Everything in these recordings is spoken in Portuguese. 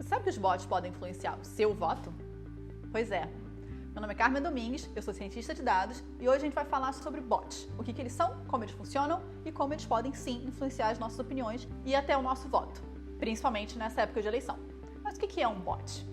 Você sabe que os bots podem influenciar o seu voto? Pois é. Meu nome é Carmen Domingues, eu sou cientista de dados e hoje a gente vai falar sobre bots, o que eles são, como eles funcionam e como eles podem sim influenciar as nossas opiniões e até o nosso voto, principalmente nessa época de eleição. Mas o que é um bot?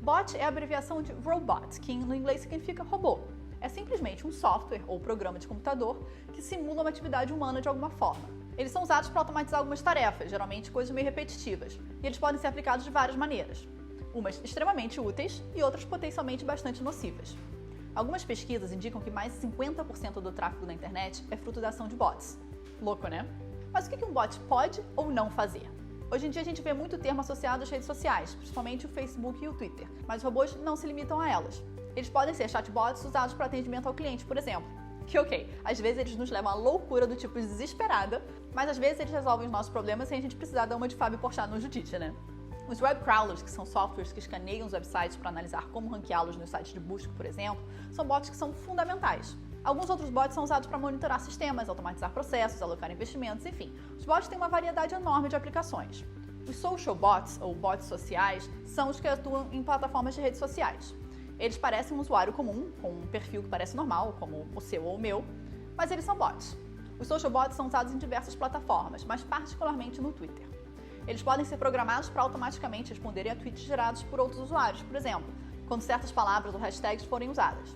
Bot é a abreviação de robot, que no inglês significa robô. É simplesmente um software ou programa de computador que simula uma atividade humana de alguma forma. Eles são usados para automatizar algumas tarefas, geralmente coisas meio repetitivas, e eles podem ser aplicados de várias maneiras. Umas extremamente úteis e outras potencialmente bastante nocivas. Algumas pesquisas indicam que mais de 50% do tráfego na internet é fruto da ação de bots. Louco, né? Mas o que um bot pode ou não fazer? Hoje em dia a gente vê muito termo associado às redes sociais, principalmente o Facebook e o Twitter, mas os robôs não se limitam a elas. Eles podem ser chatbots usados para atendimento ao cliente, por exemplo. Que às vezes eles nos levam à loucura do tipo desesperada, mas às vezes eles resolvem os nossos problemas sem a gente precisar dar uma de Fábio Porchat no Judite, né? Os web crawlers, que são softwares que escaneiam os websites para analisar como ranqueá-los nos sites de busca, por exemplo, são bots que são fundamentais. Alguns outros bots são usados para monitorar sistemas, automatizar processos, alocar investimentos, enfim. Os bots têm uma variedade enorme de aplicações. Os social bots, ou bots sociais, são os que atuam em plataformas de redes sociais. Eles parecem um usuário comum, com um perfil que parece normal, como o seu ou o meu, mas eles são bots. Os social bots são usados em diversas plataformas, mas particularmente no Twitter. Eles podem ser programados para automaticamente responderem a tweets gerados por outros usuários, por exemplo, quando certas palavras ou hashtags forem usadas.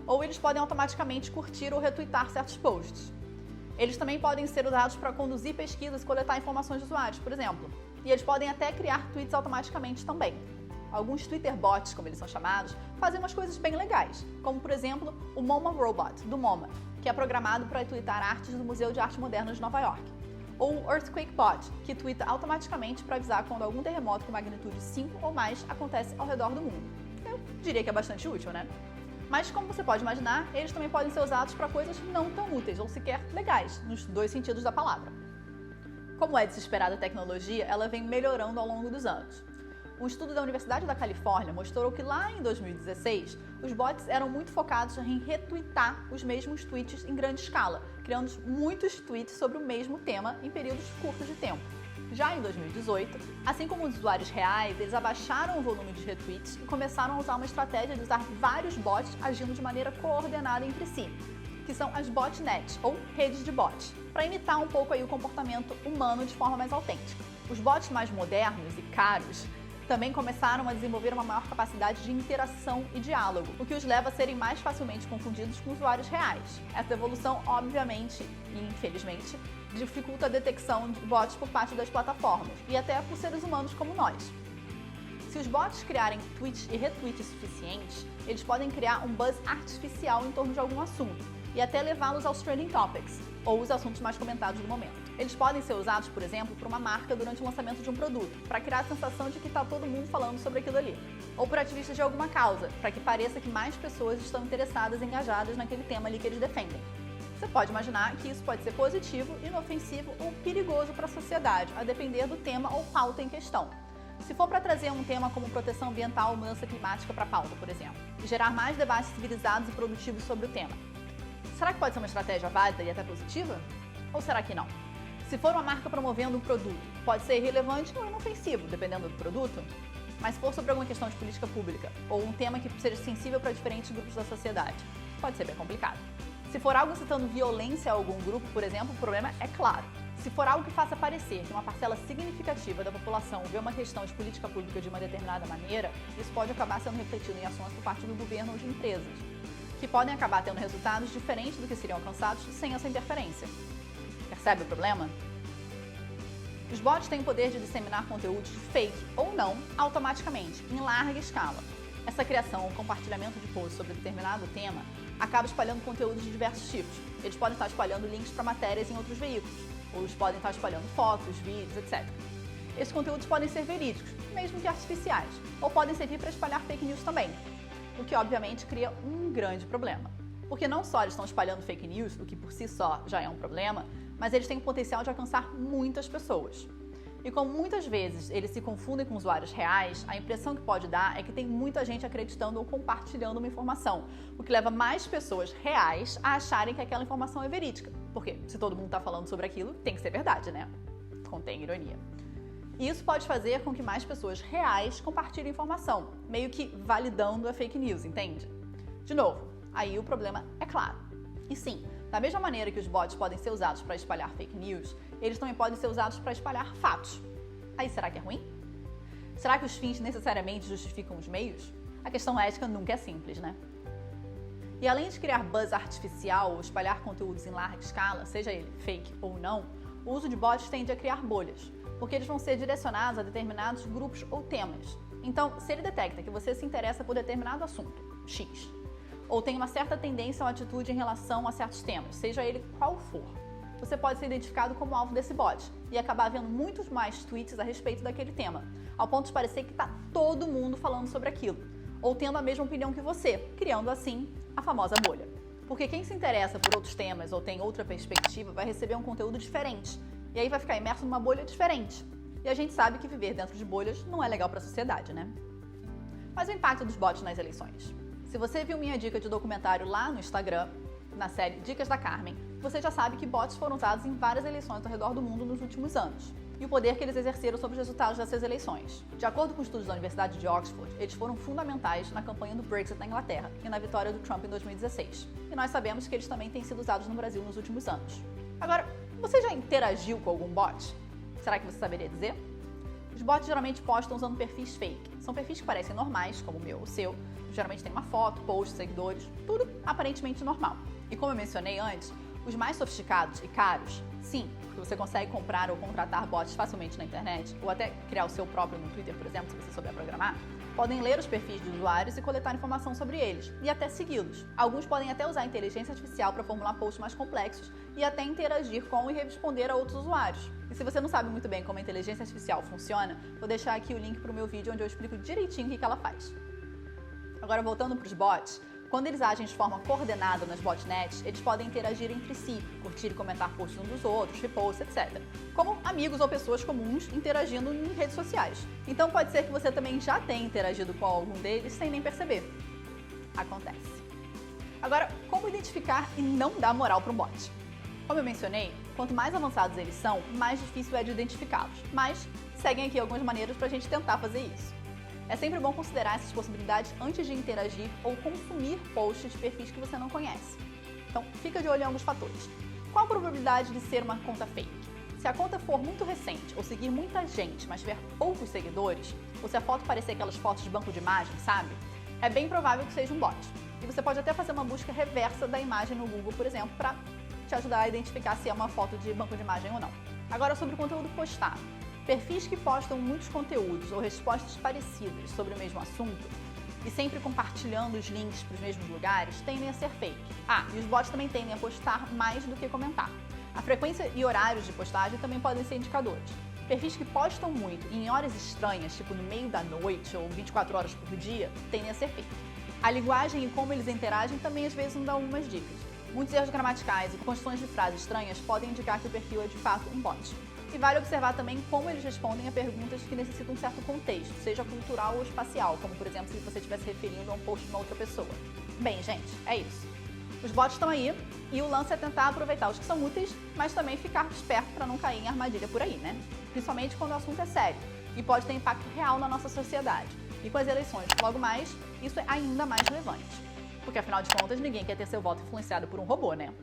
Ou eles podem automaticamente curtir ou retweetar certos posts. Eles também podem ser usados para conduzir pesquisas e coletar informações de usuários, por exemplo. E eles podem até criar tweets automaticamente também. Alguns Twitter bots, como eles são chamados, fazem umas coisas bem legais, como por exemplo o MoMA Robot, do MoMA, que é programado para tweetar artes do Museu de Arte Moderna de Nova York. Ou o Earthquake Bot, que tweeta automaticamente para avisar quando algum terremoto com magnitude 5 ou mais acontece ao redor do mundo. Eu diria que é bastante útil, né? Mas como você pode imaginar, eles também podem ser usados para coisas não tão úteis ou sequer legais, nos dois sentidos da palavra. Como é de se esperar da tecnologia, ela vem melhorando ao longo dos anos. Um estudo da Universidade da Califórnia mostrou que lá em 2016, os bots eram muito focados em retweetar os mesmos tweets em grande escala, criando muitos tweets sobre o mesmo tema em períodos curtos de tempo. Já em 2018, assim como os usuários reais, eles abaixaram o volume de retweets e começaram a usar uma estratégia de usar vários bots agindo de maneira coordenada entre si, que são as botnets, ou redes de bots, para imitar um pouco aí o comportamento humano de forma mais autêntica. Os bots mais modernos e caros também começaram a desenvolver uma maior capacidade de interação e diálogo, o que os leva a serem mais facilmente confundidos com usuários reais. Essa evolução, obviamente e infelizmente, dificulta a detecção de bots por parte das plataformas e até por seres humanos como nós. Se os bots criarem tweets e retweets suficientes, eles podem criar um buzz artificial em torno de algum assunto e até levá-los aos trending topics, ou os assuntos mais comentados do momento. Eles podem ser usados, por exemplo, por uma marca durante o lançamento de um produto, para criar a sensação de que está todo mundo falando sobre aquilo ali. Ou por ativistas de alguma causa, para que pareça que mais pessoas estão interessadas e engajadas naquele tema ali que eles defendem. Você pode imaginar que isso pode ser positivo, inofensivo ou perigoso para a sociedade, a depender do tema ou pauta em questão. Se for para trazer um tema como proteção ambiental ou mudança climática para a pauta, por exemplo, e gerar mais debates civilizados e produtivos sobre o tema, será que pode ser uma estratégia válida e até positiva? Ou será que não? Se for uma marca promovendo um produto, pode ser irrelevante ou inofensivo, dependendo do produto. Mas se for sobre alguma questão de política pública ou um tema que seja sensível para diferentes grupos da sociedade, pode ser bem complicado. Se for algo citando violência a algum grupo, por exemplo, o problema é claro. Se for algo que faça parecer que uma parcela significativa da população vê uma questão de política pública de uma determinada maneira, isso pode acabar sendo refletido em ações por parte do governo ou de empresas, que podem acabar tendo resultados diferentes do que seriam alcançados sem essa interferência. Percebe o problema? Os bots têm o poder de disseminar conteúdos fake ou não automaticamente, em larga escala. Essa criação ou compartilhamento de posts sobre determinado tema acaba espalhando conteúdos de diversos tipos. Eles podem estar espalhando links para matérias em outros veículos, ou eles podem estar espalhando fotos, vídeos, etc. Esses conteúdos podem ser verídicos, mesmo que artificiais, ou podem servir para espalhar fake news também, o que obviamente cria um grande problema. Porque não só eles estão espalhando fake news, o que por si só já é um problema, mas eles têm o potencial de alcançar muitas pessoas. E como muitas vezes eles se confundem com usuários reais, a impressão que pode dar é que tem muita gente acreditando ou compartilhando uma informação, o que leva mais pessoas reais a acharem que aquela informação é verídica. Porque se todo mundo está falando sobre aquilo, tem que ser verdade, né? Contém ironia. E isso pode fazer com que mais pessoas reais compartilhem informação, meio que validando a fake news, entende? De novo, aí o problema é claro. E sim, da mesma maneira que os bots podem ser usados para espalhar fake news, eles também podem ser usados para espalhar fatos. Aí será que é ruim? Será que os fins necessariamente justificam os meios? A questão ética nunca é simples, né? E além de criar buzz artificial ou espalhar conteúdos em larga escala, seja ele fake ou não, o uso de bots tende a criar bolhas, porque eles vão ser direcionados a determinados grupos ou temas. Então, se ele detecta que você se interessa por determinado assunto, X, ou tem uma certa tendência ou atitude em relação a certos temas, seja ele qual for, você pode ser identificado como alvo desse bot e acabar vendo muitos mais tweets a respeito daquele tema, ao ponto de parecer que está todo mundo falando sobre aquilo, ou tendo a mesma opinião que você, criando assim a famosa bolha. Porque quem se interessa por outros temas ou tem outra perspectiva vai receber um conteúdo diferente, e aí vai ficar imerso numa bolha diferente. E a gente sabe que viver dentro de bolhas não é legal para a sociedade, né? Mas o impacto dos bots nas eleições. Se você viu minha dica de documentário lá no Instagram, na série Dicas da Carmen, você já sabe que bots foram usados em várias eleições ao redor do mundo nos últimos anos, e o poder que eles exerceram sobre os resultados dessas eleições. De acordo com estudos da Universidade de Oxford, eles foram fundamentais na campanha do Brexit na Inglaterra e na vitória do Trump em 2016. E nós sabemos que eles também têm sido usados no Brasil nos últimos anos. Agora, você já interagiu com algum bot? Será que você saberia dizer? Os bots geralmente postam usando perfis fake. São perfis que parecem normais, como o meu ou o seu. Geralmente tem uma foto, post, seguidores, tudo aparentemente normal. E como eu mencionei antes, os mais sofisticados e caros, sim, porque você consegue comprar ou contratar bots facilmente na internet, ou até criar o seu próprio no Twitter, por exemplo, se você souber programar, podem ler os perfis de usuários e coletar informação sobre eles, e até segui-los. Alguns podem até usar a inteligência artificial para formular posts mais complexos e até interagir com e responder a outros usuários. E se você não sabe muito bem como a inteligência artificial funciona, vou deixar aqui o link para o meu vídeo onde eu explico direitinho o que ela faz. Agora, voltando para os bots, quando eles agem de forma coordenada nas botnets, eles podem interagir entre si, curtir e comentar posts uns dos outros, reposts, etc. Como amigos ou pessoas comuns interagindo em redes sociais. Então pode ser que você também já tenha interagido com algum deles sem nem perceber. Acontece. Agora, como identificar e não dar moral para um bot? Como eu mencionei, quanto mais avançados eles são, mais difícil é de identificá-los. Mas seguem aqui algumas maneiras para a gente tentar fazer isso. É sempre bom considerar essas possibilidades antes de interagir ou consumir posts de perfis que você não conhece. Então, fica de olho em alguns fatores. Qual a probabilidade de ser uma conta fake? Se a conta for muito recente ou seguir muita gente, mas tiver poucos seguidores, ou se a foto parecer aquelas fotos de banco de imagens, sabe? É bem provável que seja um bot. E você pode até fazer uma busca reversa da imagem no Google, por exemplo, para te ajudar a identificar se é uma foto de banco de imagem ou não. Agora, sobre o conteúdo postado. Perfis que postam muitos conteúdos ou respostas parecidas sobre o mesmo assunto e sempre compartilhando os links para os mesmos lugares tendem a ser fake. E os bots também tendem a postar mais do que comentar. A frequência e horários de postagem também podem ser indicadores. Perfis que postam muito e em horas estranhas, tipo no meio da noite ou 24 horas por dia, tendem a ser fake. A linguagem e como eles interagem também às vezes não dão algumas dicas. Muitos erros gramaticais e construções de frases estranhas podem indicar que o perfil é de fato um bot. E vale observar também como eles respondem a perguntas que necessitam um certo contexto, seja cultural ou espacial, como por exemplo se você estivesse referindo a um post de uma outra pessoa. Bem, gente, é isso. Os bots estão aí e o lance é tentar aproveitar os que são úteis, mas também ficar esperto para não cair em armadilha por aí, né? Principalmente quando o assunto é sério e pode ter impacto real na nossa sociedade. E com as eleições logo mais, isso é ainda mais relevante. Porque afinal de contas, ninguém quer ter seu voto influenciado por um robô, né?